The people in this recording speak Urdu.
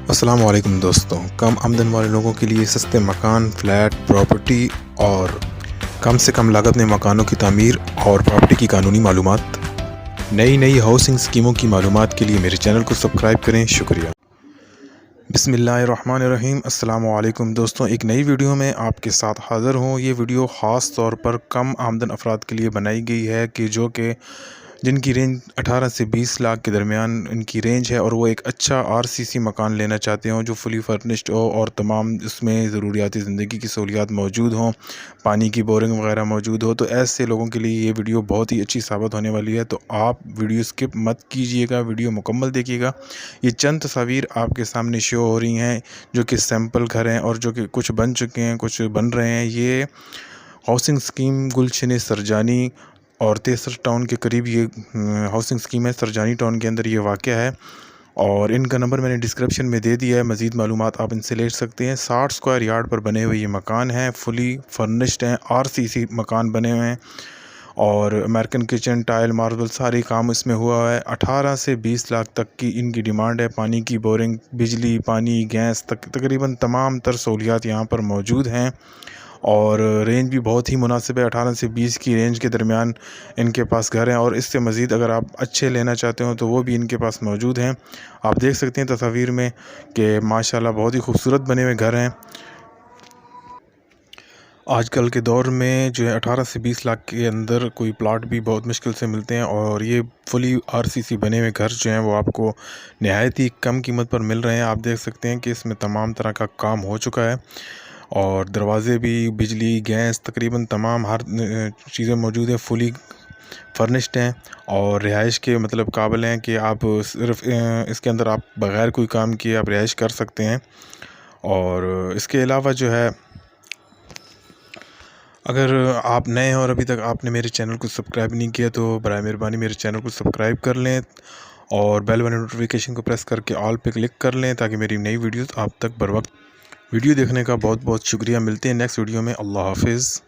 السلام علیکم دوستوں، کم آمدن والے لوگوں کے لیے سستے مکان، فلیٹ، پراپرٹی اور کم سے کم لاگت میں مکانوں کی تعمیر اور پراپرٹی کی قانونی معلومات، نئی ہاؤسنگ اسکیموں کی معلومات کے لیے میرے چینل کو سبسکرائب کریں۔ شکریہ۔ بسم اللہ الرحمن الرحیم۔ السلام علیکم دوستوں، ایک نئی ویڈیو میں آپ کے ساتھ حاضر ہوں۔ یہ ویڈیو خاص طور پر کم آمدن افراد کے لیے بنائی گئی ہے کہ جن کی رینج 18 سے 20 لاکھ کے درمیان ان کی رینج ہے، اور وہ ایک اچھا RCC مکان لینا چاہتے ہوں جو فلی فرنشڈ ہو اور تمام اس میں ضروریات زندگی کی سہولیات موجود ہوں، پانی کی بورنگ وغیرہ موجود ہو۔ تو ایسے لوگوں کے لیے یہ ویڈیو بہت ہی اچھی ثابت ہونے والی ہے، تو آپ ویڈیو سکپ مت کیجیے گا، ویڈیو مکمل دیکھیے گا۔ یہ چند تصاویر آپ کے سامنے شو ہو رہی ہیں جو کہ سیمپل گھر ہیں، اور جو کہ کچھ بن چکے ہیں، کچھ بن رہے ہیں۔ یہ ہاؤسنگ اسکیم گلشن سرجانی اور تیسر ٹاؤن کے قریب یہ ہاؤسنگ اسکیم ہے۔ سرجانی ٹاؤن کے اندر یہ واقع ہے، اور ان کا نمبر میں نے ڈسکرپشن میں دے دیا ہے۔ مزید معلومات آپ ان سے لے سکتے ہیں۔ 60 اسکوائر یارڈ پر بنے ہوئے یہ مکان ہیں، فلی فرنشڈ ہیں، RCC مکان بنے ہوئے ہیں، اور امریکن کچن، ٹائل، ماربل سارے کام اس میں ہوا ہے۔ 18 سے 20 لاکھ تک کی ان کی ڈیمانڈ ہے۔ پانی کی بورنگ، بجلی، پانی، گیس تقریباً تمام تر سہولیات یہاں پر موجود ہیں، اور رینج بھی بہت ہی مناسب ہے۔ 18 سے 20 کی رینج کے درمیان ان کے پاس گھر ہیں، اور اس سے مزید اگر آپ اچھے لینا چاہتے ہو تو وہ بھی ان کے پاس موجود ہیں۔ آپ دیکھ سکتے ہیں تصاویر میں کہ ماشاءاللہ بہت ہی خوبصورت بنے ہوئے گھر ہیں۔ آج کل کے دور میں جو ہے 18 سے 20 لاکھ کے اندر کوئی پلاٹ بھی بہت مشکل سے ملتے ہیں، اور یہ فلی RCC بنے ہوئے گھر جو ہیں وہ آپ کو نہایت ہی کم قیمت پر مل رہے ہیں۔ آپ دیکھ سکتے ہیں کہ اس میں تمام طرح کا کام ہو چکا ہے، اور دروازے بھی، بجلی، گیس تقریباً تمام ہر چیزیں موجود ہیں، فلی فرنشڈ ہیں، اور رہائش کے قابل ہیں کہ آپ صرف اس کے اندر آپ بغیر کوئی کام کیے آپ رہائش کر سکتے ہیں۔ اور اس کے علاوہ جو ہے، اگر آپ نئے ہیں اور ابھی تک آپ نے میرے چینل کو سبسکرائب نہیں کیا تو برائے مہربانی میرے چینل کو سبسکرائب کر لیں، اور بیل والے نوٹیفیکیشن کو پریس کر کے آل پہ کلک کر لیں تاکہ میری نئی ویڈیوز آپ تک بر وقت۔ ویڈیو دیکھنے کا بہت بہت شکریہ۔ ملتے ہیں نیکسٹ ویڈیو میں۔ اللہ حافظ۔